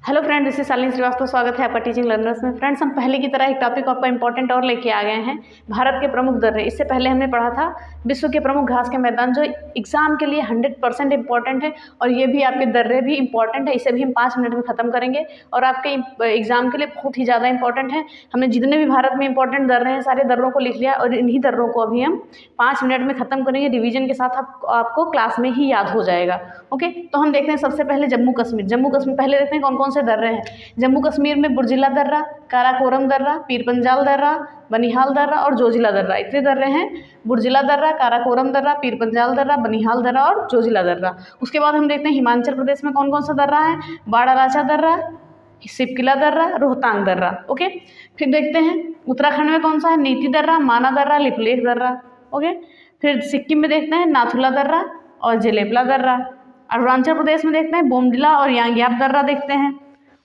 Hello friend, this is Shalini Srivastava. स्वागत है आपका टीचिंग लर्नर्स में। फ्रेंड्स, हम पहले की तरह एक टॉपिक आपका इंपॉर्टेंट और लेके आ गए हैं, भारत के प्रमुख दर्रे। इससे पहले हमने पढ़ा था विश्व के प्रमुख घास के मैदान, जो एग्जाम के लिए 100% इंपॉर्टेंट है। और ये भी आपके दर्रे भी इंपॉर्टेंट है। इसे भी हम 5 मिनट में ख़त्म करेंगे और आपके एग्जाम के लिए बहुत ही ज़्यादा इंपॉर्टेंट है। हमने जितने भी भारत में इंपॉर्टेंट दर्रे हैं सारे दर्रों को लिख लिया और इन्हीं दर्रों को अभी हम 5 मिनट में ख़त्म करेंगे। रिवीजन के साथ आपको क्लास में ही याद हो जाएगा। ओके, तो हम देखते हैं सबसे पहले जम्मू कश्मीर। जम्मू कश्मीर पहले देखते हैं कौन कौन से दर्रे हैं। जम्मू कश्मीर में बुर्जिला दर्रा, काराकोरम दर्रा, पीर पंजाल दर्रा, बनिहाल दर्रा और जोजिला दर्रा, इतने दर्रे हैं। बुर्जिला दर्रा, काराकोरम दर्रा, पीर पंजाल दर्रा, बनिहाल दर्रा और जोजिला दर्रा। उसके बाद हम देखते हैं हिमाचल प्रदेश में कौन कौन सा दर्रा है। बाड़ालाचा दर्रा, सिपकिला दर्रा, रोहतांग दर्रा। ओके, फिर देखते हैं उत्तराखंड में कौन सा है। नीति दर्रा, माना दर्रा, लिपलेख दर्रा। ओके, फिर सिक्किम में देखते हैं नाथुला दर्रा और जेलेपला दर्रा। अरुणाचल प्रदेश में देखते हैं बोमडिला और यांग्याप दर्रा देखते हैं।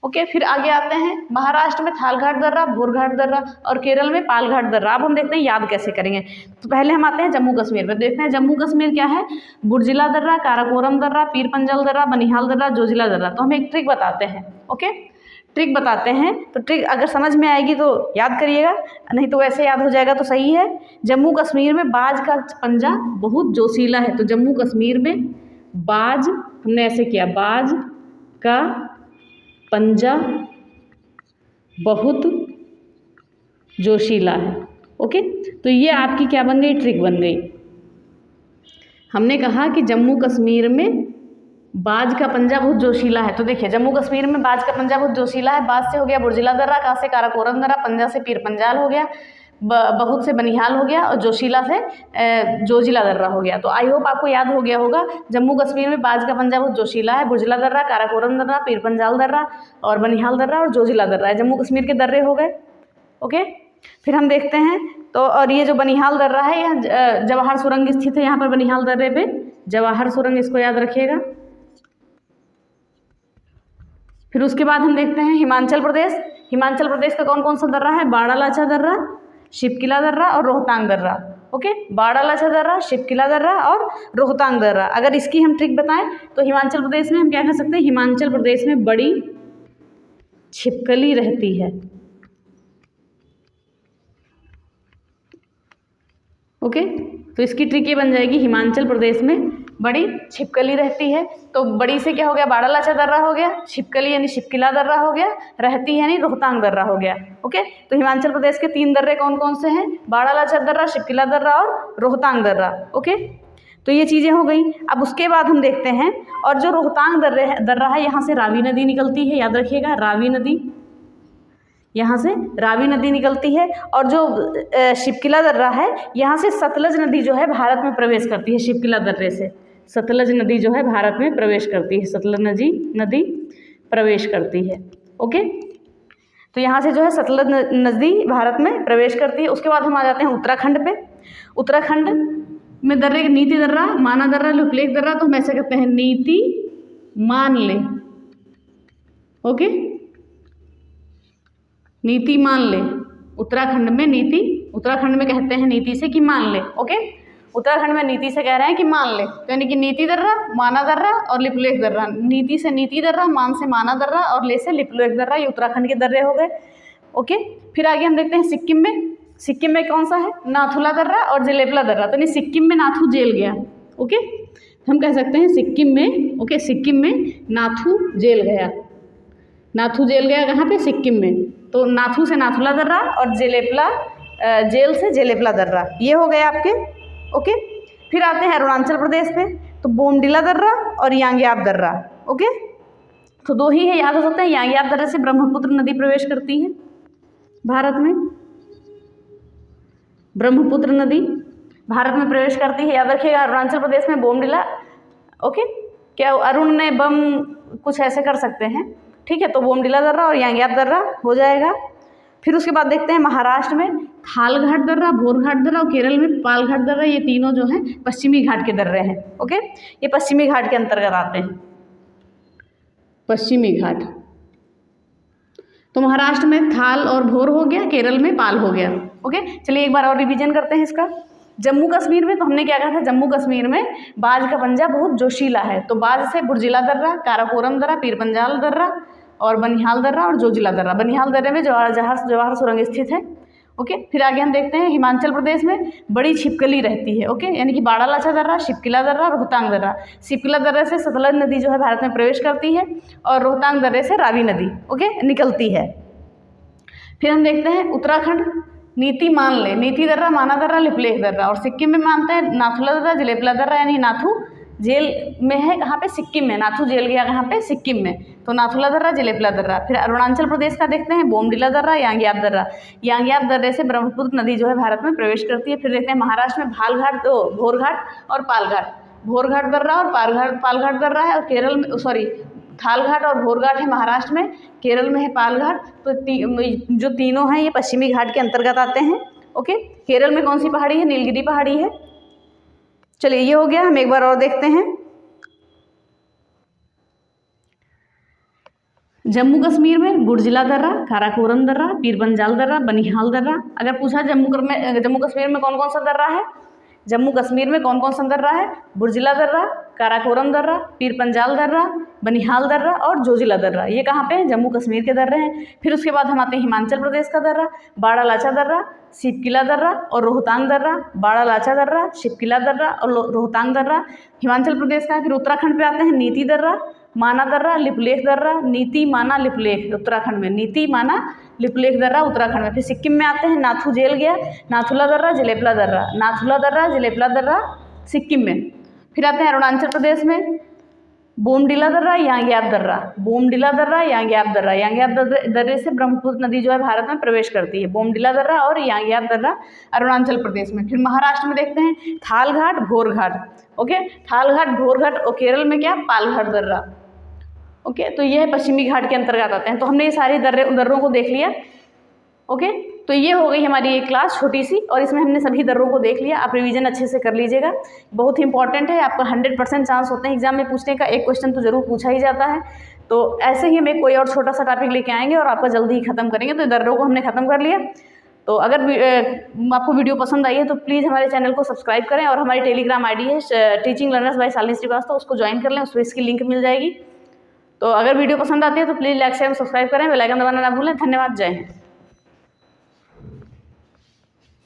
ओके, फिर आगे आते हैं महाराष्ट्र में थालघाट दर्रा, भोरघाट दर्रा और केरल में पालघाट दर्रा। अब हम देखते हैं याद कैसे करेंगे। तो पहले हम आते हैं जम्मू कश्मीर में। देखते हैं जम्मू कश्मीर क्या है। बुर्जिला दर्रा, काराकोरम दर्रा, पीर पंजाल दर्रा, बनिहाल दर्रा, जोजिला दर्रा। तो हम एक ट्रिक बताते हैं। ओके, ट्रिक बताते हैं। तो ट्रिक अगर समझ में आएगी तो याद करिएगा, नहीं तो वैसे याद हो जाएगा तो सही है। जम्मू कश्मीर में बाज का पंजा बहुत जोशीला है। तो जम्मू कश्मीर में बाज, हमने ऐसे किया, बाज का पंजा बहुत जोशीला है। ओके, तो ये आपकी क्या बन गई, ट्रिक बन गई। हमने कहा कि जम्मू कश्मीर में बाज का पंजा बहुत जोशीला है। तो देखिए, जम्मू कश्मीर में बाज का पंजा बहुत जोशीला है। बाज से हो गया बुर्जिला दर्रा, का से काराकोरम दर्रा, पंजा से पीर पंजाल हो गया, बहुत से बनिहाल हो गया और जोशीला से जोजिला दर्रा हो गया। तो आई होप आपको याद हो गया होगा। जम्मू कश्मीर में बाज का पंजा बहुत जोशीला है। बुर्जिला दर्रा, काराकोरम दर्रा, पीर पंजाल दर्रा और बनिहाल दर्रा और जोजिला दर्रा है, जम्मू कश्मीर के दर्रे हो गए। ओके, फिर हम देखते हैं तो, और ये जो बनिहाल दर्रा है यह जवाहर सुरंग स्थित है। यहाँ पर बनिहाल दर्रे पे जवाहर सुरंग, इसको याद रखिएगा। फिर उसके बाद हम देखते हैं हिमाचल प्रदेश। हिमाचल प्रदेश का कौन कौन सा दर्रा है। बाड़ालाचा दर्रा, शिपकिला दर्रा और रोहतांग दर्रा। ओके, बाड़ालाचा दर्रा, शिपकिला दर्रा और रोहतांग दर्रा। अगर इसकी हम ट्रिक बताएं तो हिमाचल प्रदेश में हम क्या कह सकते हैं। हिमाचल प्रदेश में बड़ी छिपकली रहती है। ओके, तो इसकी ट्रिक ये बन जाएगी, हिमाचल प्रदेश में बड़ी छिपकली रहती है। तो बड़ी से क्या हो गया, बाड़ालाचा दर्रा हो गया, छिपकली यानी शिपकिला दर्रा हो गया, रहती यानी रोहतांग दर्रा हो गया। ओके, तो हिमाचल प्रदेश के 3 दर्रे कौन कौन से हैं। बाड़ालाचा दर्रा, शिपकिला दर्रा और रोहतांग दर्रा। ओके, तो ये चीज़ें हो गई। अब उसके बाद हम देखते हैं, और जो रोहतांग दर्रा है यहाँ से रावी नदी निकलती है, याद रखिएगा, रावी नदी, यहाँ से रावी नदी निकलती है। और जो शिपकिला दर्रा है यहाँ से सतलज नदी जो है भारत में प्रवेश करती है। शिपकिला दर्रे से सतलज नदी जो है भारत में प्रवेश करती है। सतलज नदी प्रवेश करती है। ओके, तो यहाँ से जो है सतलज नदी भारत में प्रवेश करती है। उसके बाद हम आ जाते हैं उत्तराखंड पे। उत्तराखंड में दर्रे, नीति दर्रा, माना दर्रा, लिपलेख दर्रा। तो हम ऐसे कहते हैं, नीति मान ले। ओके, नीति मान ले। उत्तराखंड में नीति, उत्तराखंड में कहते हैं नीति से कि मान ले। ओके, उत्तराखंड में नीति से कह रहे हैं कि मान ले, तो यानी कि नीति दर्रा, माना दर्रा और लिपलेख दर्रा। नीति से नीति दर्रा, मान से माना दर्रा और ले से लिपलेख दर्रा, ये उत्तराखंड के दर्रे हो गए। ओके, फिर आगे हम देखते हैं सिक्किम में। सिक्किम में कौन सा है, नाथुला दर्रा और जेलेपला दर्रा। तो नहीं, सिक्किम में नाथू जेल गया। ओके, हम कह सकते हैं सिक्किम में, ओके, सिक्किम में नाथू जेल गया। नाथू जेल गया कहाँ पे, सिक्किम में। तो नाथू से नाथुला दर्रा और जेलेपला, जेल से जेलेपला दर्रा, ये हो गए आपके। ओके, फिर आते हैं अरुणाचल प्रदेश पे। तो बोमडिला दर्रा और यांग्याप दर्रा। ओके, तो 2 ही है, याद हो सकता है। यांग्याप दर्रे से ब्रह्मपुत्र नदी प्रवेश करती है भारत में। ब्रह्मपुत्र नदी भारत में प्रवेश करती है, याद रखिएगा। अरुणाचल प्रदेश में बोमडिला। ओके, क्या अरुण ने बम, कुछ ऐसे कर सकते हैं, ठीक है। तो बोमडिला दर्रा और यांग्याप दर्रा हो जाएगा। फिर उसके बाद देखते हैं महाराष्ट्र में थालघाट दर्रा, भोरघाट दर्रा और केरल में पालघाट दर्रा। ये तीनों जो हैं पश्चिमी घाट के दर्रे हैं। ओके, ये पश्चिमी घाट के अंतर्गत आते हैं, पश्चिमी घाट। तो महाराष्ट्र में थाल और भोर हो गया, केरल में पाल हो गया। ओके, चलिए एक बार और रिवीजन करते हैं इसका। जम्मू कश्मीर में तो हमने क्या कहा था, जम्मू कश्मीर में बाज का पंजा बहुत जोशीला है। तो बाज से बुर्जिला दर्रा, काराकोरम दर्रा, पीर पंजाल दर्रा और बनिहाल दर्रा और जोजिला दर्रा। बनिहाल दर्रे में जवाहर सुरंग स्थित है। ओके, फिर आगे हम देखते हैं हिमाचल प्रदेश में बड़ी छिपकली रहती है। ओके, यानी कि बाड़ालाचा दर्रा, शिपकिला दर्रा, रोहतांग दर्रा। शिपकिला दर्रे से सतलज नदी जो है भारत में प्रवेश करती है और रोहतांग दर्रे से रावी नदी निकलती है। फिर हम देखते हैं उत्तराखंड, नीति मान ले, नीति दर्रा, माना दर्रा, लिपलेख दर्रा। और सिक्किम में मानते हैं नाथुला दर्रा, जलेपला दर्रा, यानी नाथू जेल में है कहाँ पे, सिक्किम में। नाथू जेल गया कहाँ पे, सिक्किम में, तो नाथुला दर्रा, जलेपला दर्रा। फिर अरुणाचल प्रदेश का देखते हैं बोमडिला दर्रा, यांग्याप दर्रा। यांग्याप दर्रे से ब्रह्मपुत्र नदी जो है भारत में प्रवेश करती है। फिर देखते हैं महाराष्ट्र में भालघाट, भोरघाट और पालघाट। भोरघाट दर्रा और पालघाट दर्रा है। और केरल में थालघाट और भोरघाट है महाराष्ट्र में, केरल में है पालघाट। तो जो तीनों हैं ये पश्चिमी घाट के अंतर्गत आते हैं। ओके, केरल में कौन सी पहाड़ी है, नीलगिरी पहाड़ी है। चलिए, ये हो गया। हम एक बार और देखते हैं। जम्मू कश्मीर में बुर्जिला दर्रा, काराकोरम दर्रा, पीरपंजाल दर्रा, बनिहाल दर्रा। अगर पूछा जम्मू कश्मीर में कौन कौन सा दर्रा है, जम्मू कश्मीर में कौन कौन सा दर्रा है, बुर्जिला दर्रा, काराकोरम दर्रा, पीरपंजाल दर्रा, बनिहाल दर्रा और जोजिला दर्रा। ये कहाँ पे हैं, जम्मू कश्मीर के दर्रे हैं। फिर उसके बाद हम आते हैं हिमाचल प्रदेश का दर्रा, बाड़ालाचा दर्रा, शिपकिला दर्रा और रोहतांग दर्रा। बाड़ालाचा दर्रा, शिपकिला दर्रा और रोहतांग दर्रा हिमाचल प्रदेश का है। फिर उत्तराखंड पे आते हैं नीति दर्रा, माना दर्रा, लिपलेख दर्रा। नीति, माना, लिपलेख उत्तराखंड में, नीति, माना, लिपलेख दर्रा उत्तराखंड में। फिर सिक्किम में आते हैं नाथू जेल गया, नाथुला दर्रा, जलेपला दर्रा, नाथुला दर्रा, जलेपला दर्रा सिक्किम में। फिर आते हैं अरुणाचल प्रदेश में बोमडिला दर्रा, यांग्याप दर्रा, बोमडिला दर्रा, यांग्याप दर्रा। यांग्याप दर्रे से ब्रह्मपुत्र नदी जो है भारत में प्रवेश करती है। बोमडिला दर्रा और यांग्याप दर्रा अरुणाचल प्रदेश में। फिर महाराष्ट्र में देखते हैं थालघाट, भोरघाट। ओके, थालघाट, भोरघाट और केरल में क्या, पालघाट दर्रा। ओके, तो ये पश्चिमी घाट के अंतर्गत आते हैं। तो हमने ये सारी दर्रों को देख लिया। ओके, तो ये हो गई हमारी एक क्लास छोटी सी, और इसमें हमने सभी दर्रों को देख लिया। आप रिवीजन अच्छे से कर लीजिएगा, बहुत ही इंपॉर्टेंट है। आपका 100% चांस होते हैं एग्जाम में पूछने का, एक क्वेश्चन तो जरूर पूछा ही जाता है। तो ऐसे ही हम एक कोई और छोटा सा टॉपिक लेके आएंगे और आपका जल्दी ही खत्म करेंगे। तो दर्रों को हमने खत्म कर लिया। तो अगर आपको वीडियो पसंद आई है तो प्लीज़ हमारे चैनल को सब्सक्राइब करें, और हमारी टेलीग्राम आईडी है teaching learners by Shalini Srivastava, उसको ज्वाइन कर लें, उस पर इसकी लिंक मिल जाएगी। तो अगर वीडियो पसंद आती है तो प्लीज़ लाइक शेयर सब्सक्राइब करें, बेल आइकन दबाना ना भूलें। धन्यवाद, जय हिंद।